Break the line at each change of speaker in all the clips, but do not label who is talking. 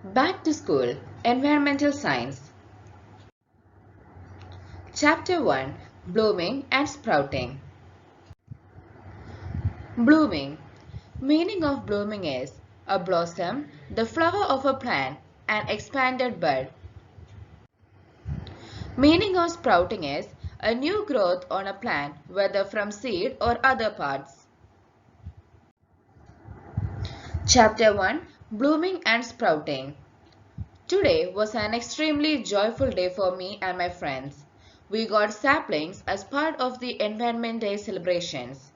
Back to School, Environmental Science. Chapter 1, Blooming and Sprouting. Blooming. Meaning of blooming is a blossom, the flower of a plant, an expanded bud. Meaning of sprouting is a new growth on a plant, whether from seed or other parts. Chapter 1, Blooming and Sprouting. Today was an extremely joyful day for me and my friends. We got saplings as part of the Environment Day celebrations.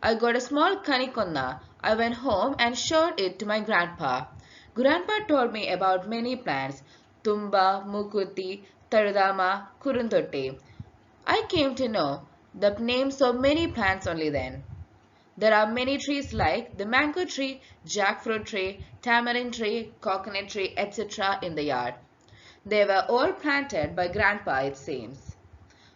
I got a small kanikonna. I went home and showed it to my grandpa. Grandpa told me about many plants, tumba, mukuti, tardama, kuruntotti. I came to know the names of many plants only then. There are many trees like the mango tree, jackfruit tree, tamarind tree, coconut tree, etc. in the yard. They were all planted by Grandpa, it seems.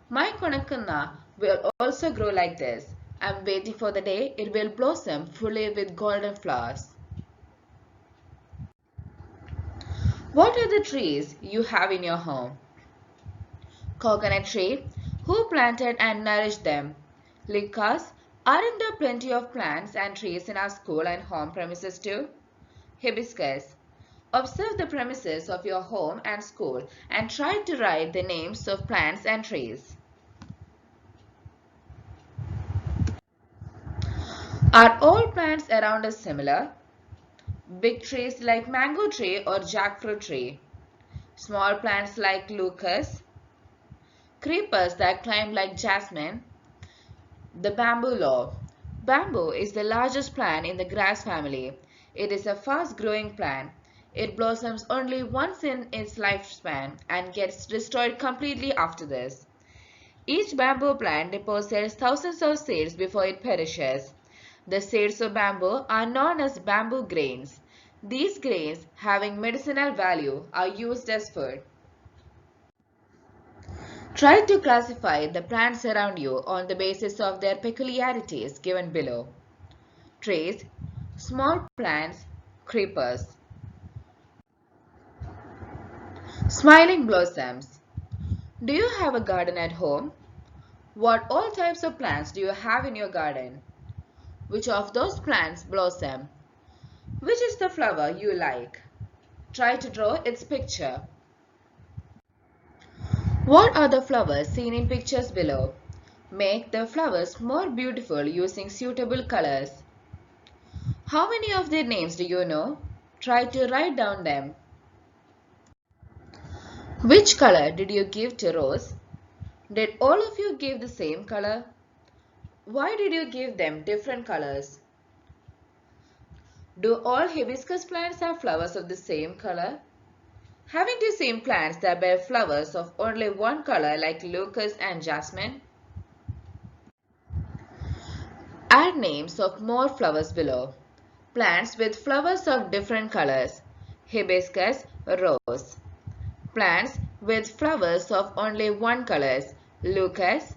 My konakana will also grow like this. I'm waiting for the day it will blossom fully with golden flowers. What are the trees you have in your home? Coconut tree. Who planted and nourished them? Likas. Aren't there plenty of plants and trees in our school and home premises too? Hibiscus. Observe the premises of your home and school and try to write the names of plants and trees. Are all plants around us similar? Big trees like mango tree or jackfruit tree. Small plants like lucas. Creepers that climb like jasmine. The bamboo law. Bamboo is the largest plant in the grass family. It is a fast-growing plant. It blossoms only once in its lifespan and gets destroyed completely after this. Each bamboo plant deposits thousands of seeds before it perishes. The seeds of bamboo are known as bamboo grains. These grains, having medicinal value, are used as food. Try to classify the plants around you on the basis of their peculiarities given below. Trees, small plants, creepers. Smiling blossoms. Do you have a garden at home? What all types of plants do you have in your garden? Which of those plants blossom? Which is the flower you like? Try to draw its picture. What are the flowers seen in pictures below? Make the flowers more beautiful using suitable colors. How many of their names do you know? Try to write down them. Which color did you give to rose? Did all of you give the same color? Why did you give them different colors? Do all hibiscus plants have flowers of the same color? Haven't you seen plants that bear flowers of only one color like lucas and jasmine? Add names of more flowers below. Plants with flowers of different colors. Hibiscus, rose. Plants with flowers of only one color. Lucas,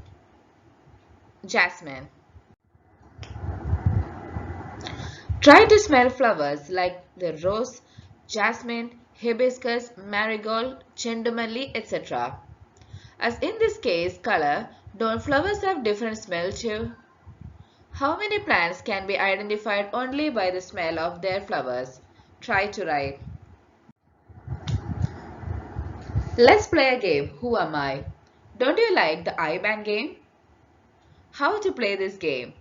jasmine. Try to smell flowers like the rose, jasmine, hibiscus, marigold, chendumalli, etc. As in this case, color, don't flowers have different smell too? How many plants can be identified only by the smell of their flowers? Try to write. Let's play a game, Who Am I? Don't you like the I-Band game? How to play this game?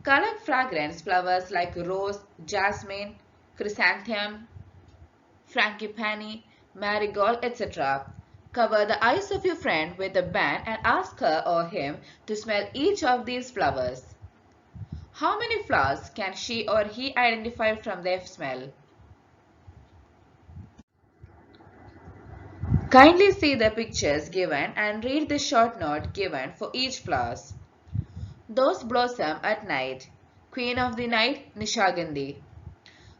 Collect fragrance flowers like rose, jasmine, chrysanthemum, frangipani, marigold, etc. Cover the eyes of your friend with a band and ask her or him to smell each of these flowers. How many flowers can she or he identify from their smell? Kindly see the pictures given and read the short note given for each flower. Those blossom at night. Queen of the night, Nishagandhi.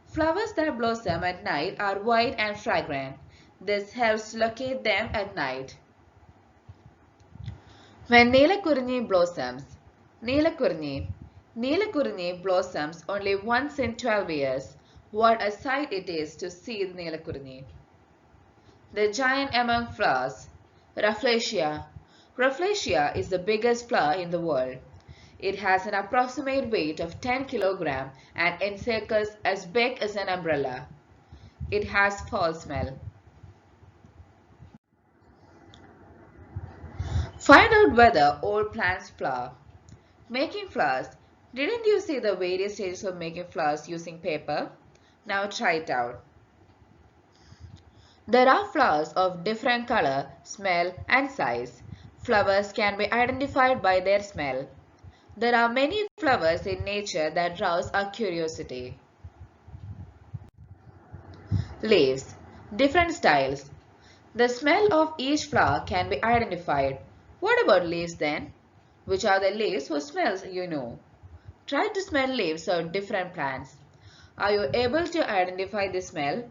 Flowers that blossom at night are white and fragrant. This helps locate them at night. When Neelakurinji blossoms. Neelakurinji. Neelakurinji blossoms only once in 12 years. What a sight it is to see Neelakurinji. The giant among flowers. Rafflesia. Rafflesia is the biggest flower in the world. It has an approximate weight of 10 kg and encircles as big as an umbrella. It has foul smell. Find out whether all plants flower. Making flowers. Didn't you see the various stages of making flowers using paper? Now try it out. There are flowers of different color, smell and size. Flowers can be identified by their smell. There are many flowers in nature that rouse our curiosity. Leaves. Different styles. The smell of each flower can be identified. What about leaves then? Which are the leaves whose smells you know? Try to smell leaves of different plants. Are you able to identify the smell?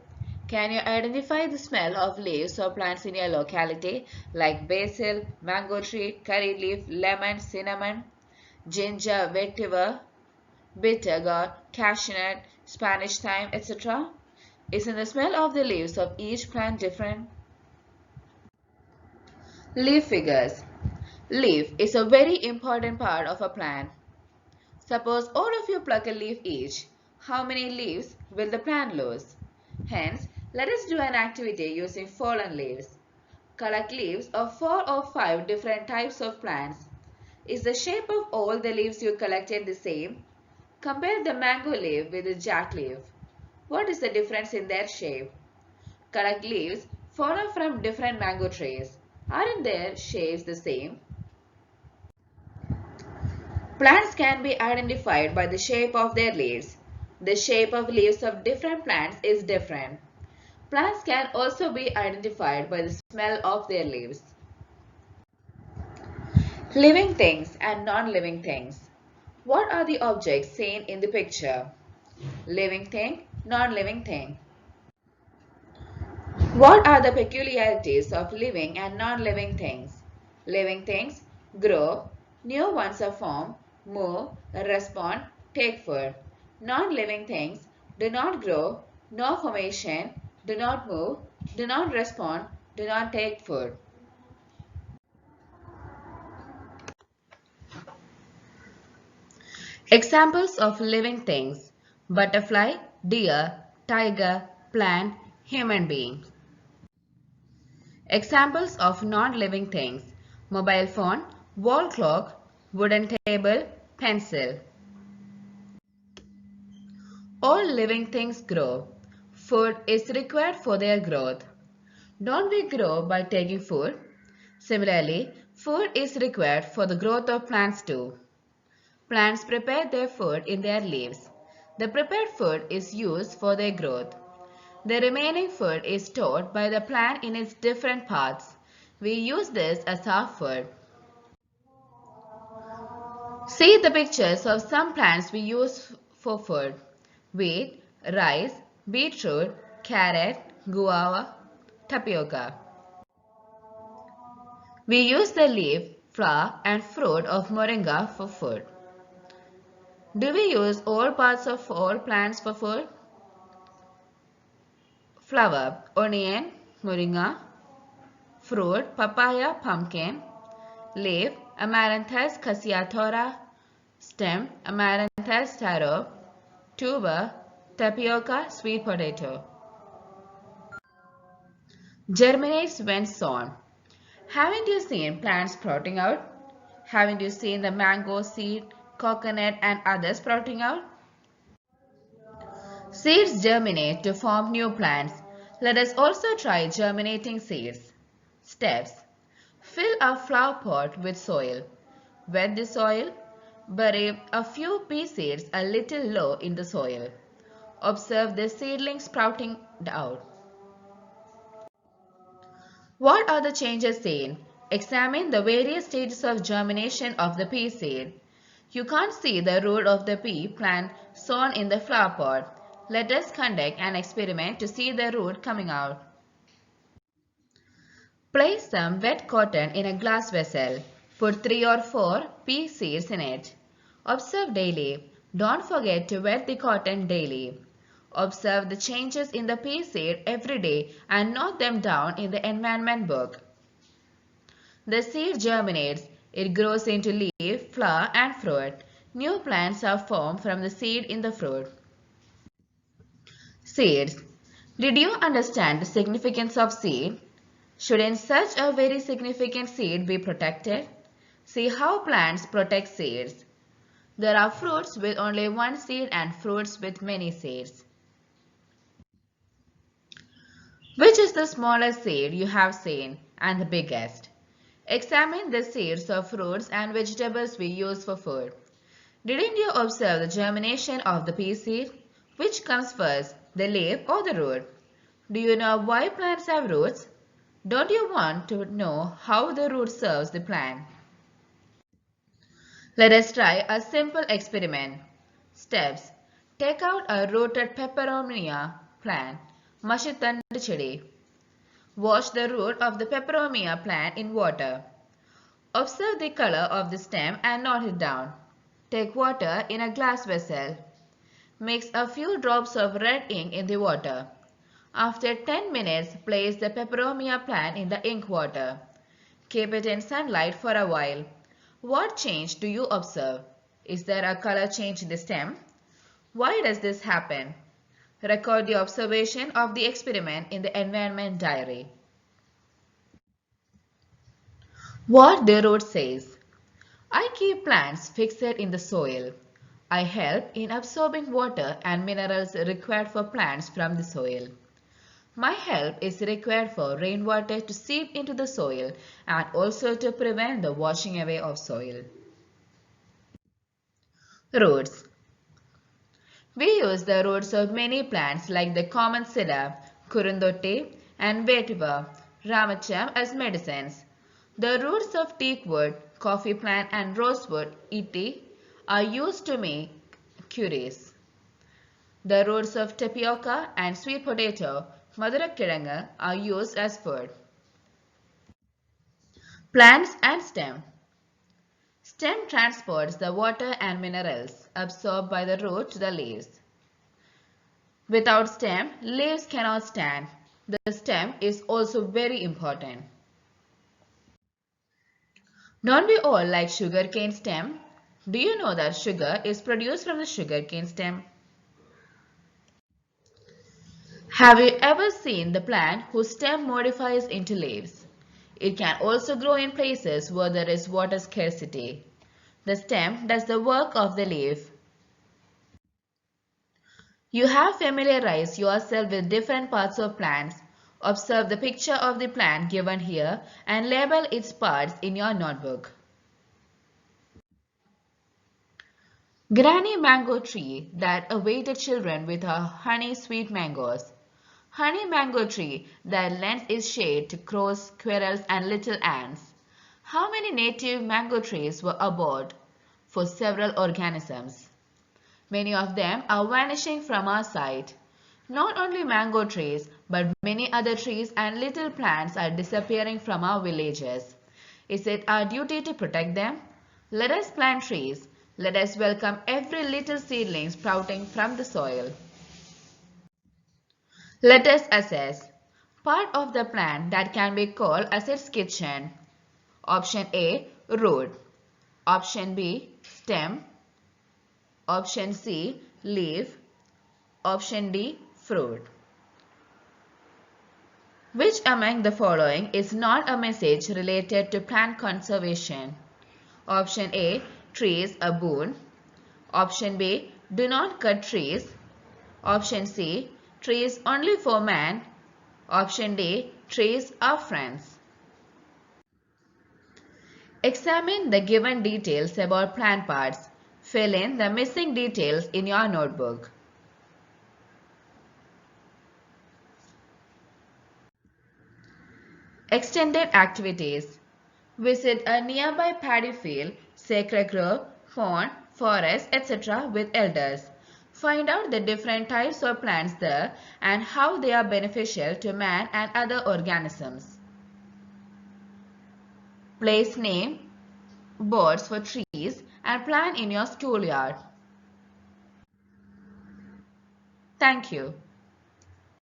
Can you identify the smell of leaves or plants in your locality like basil, mango tree, curry leaf, lemon, cinnamon, ginger, vetiver, bitter gourd, cashew nut, Spanish thyme, etc.? Isn't the smell of the leaves of each plant different? Leaf figures. Leaf is a very important part of a plant. Suppose all of you pluck a leaf each. How many leaves will the plant lose? Hence, let us do an activity using fallen leaves. Collect leaves of 4 or 5 different types of plants. Is the shape of all the leaves you collected the same? Compare the mango leaf with the jack leaf. What is the difference in their shape? Collect leaves fallen from different mango trees. Aren't their shapes the same? Plants can be identified by the shape of their leaves. The shape of leaves of different plants is different. Plants can also be identified by the smell of their leaves. Living things and non-living things. What are the objects seen in the picture? Living thing, non-living thing. What are the peculiarities of living and non-living things? Living things grow, new ones are formed, move, respond, take food. Non-living things do not grow, no formation, do not move, do not respond, do not take food. Examples of living things: butterfly, deer, tiger, plant, human being. Examples of non-living things: mobile phone, wall clock, wooden table, pencil. All living things grow. Food is required for their growth. Don't we grow by taking food? Similarly, food is required for the growth of plants too. Plants prepare their food in their leaves. The prepared food is used for their growth. The remaining food is stored by the plant in its different parts. We use this as our food. See the pictures of some plants we use for food: wheat, rice, beetroot, carrot, guava, tapioca. We use the leaf, flower and fruit of moringa for food. Do we use all parts of all plants for food? Flower, onion, moringa. Fruit, papaya, pumpkin. Leaf, Amaranthus cassiatora. Stem, Amaranthus taro. Tuber, tapioca, sweet potato. Germinates when sown. Haven't you seen plants sprouting out? Haven't you seen the mango seed, coconut and others sprouting out? Seeds germinate to form new plants. Let us also try germinating seeds. Steps: fill a flower pot with soil. Wet the soil. Bury a few pea seeds a little low in the soil. Observe the seedlings sprouting out. What are the changes seen? Examine the various stages of germination of the pea seed. You can't see the root of the pea plant sown in the flower pot. Let us conduct an experiment to see the root coming out. Place some wet cotton in a glass vessel. Put 3 or 4 pea seeds in it. Observe daily. Don't forget to wet the cotton daily. Observe the changes in the pea seed every day and note them down in the environment book. The seed germinates. It grows into leaf, flower and fruit. New plants are formed from the seed in the fruit. Seeds. Did you understand the significance of seed? Shouldn't such a very significant seed be protected? See how plants protect seeds. There are fruits with only one seed and fruits with many seeds. Which is the smallest seed you have seen and the biggest? Examine the seeds of fruits and vegetables we use for food. Didn't you observe the germination of the pea seed? Which comes first, the leaf or the root? Do you know why plants have roots? Don't you want to know how the root serves the plant? Let us try a simple experiment. Steps. Take out a rooted peperomia plant. Mashitandu chedi. Wash the root of the peperomia plant in water. Observe the color of the stem and note it down. Take water in a glass vessel. Mix a few drops of red ink in the water. After 10 minutes, place the peperomia plant in the ink water. Keep it in sunlight for a while. What change do you observe? Is there a color change in the stem? Why does this happen? Record the observation of the experiment in the environment diary. What the root says. I keep plants fixed in the soil. I help in absorbing water and minerals required for plants from the soil. My help is required for rainwater to seep into the soil and also to prevent the washing away of soil. Roots. We use the roots of many plants like the common cedar, kurundotte and vetiver, ramacham as medicines. The roots of teakwood, coffee plant and rosewood, iti, are used to make curries. The roots of tapioca and sweet potato, madurakizhanga, are used as food. Plants and stem. Stem transports the water and minerals absorbed by the root to the leaves. Without stem, leaves cannot stand. The stem is also very important. Don't we all like sugarcane stem? Do you know that sugar is produced from the sugarcane stem? Have you ever seen the plant whose stem modifies into leaves? It can also grow in places where there is water scarcity. The stem does the work of the leaf. You have familiarized yourself with different parts of plants. Observe the picture of the plant given here and label its parts in your notebook. Granny mango tree that awaited children with her honey sweet mangoes. Honey mango tree that lends its shade to crows, squirrels and little ants. How many native mango trees were aboard for several organisms? Many of them are vanishing from our sight. Not only mango trees, but many other trees and little plants are disappearing from our villages. Is it our duty to protect them? Let us plant trees. Let us welcome every little seedling sprouting from the soil. Let us assess part of the plant that can be called as its kitchen. Option A, root. Option B, stem. Option C, leaf. Option D, fruit. Which among the following is not a message related to plant conservation? Option A, trees a boon. Option B, do not cut trees. Option C, trees only for man. Option D, trees are friends. Examine the given details about plant parts. Fill in the missing details in your notebook. Extended activities. Visit a nearby paddy field, sacred grove, pond, forest, etc. with elders. Find out the different types of plants there and how they are beneficial to man and other organisms. Place name boards for trees and plant in your schoolyard. Thank you.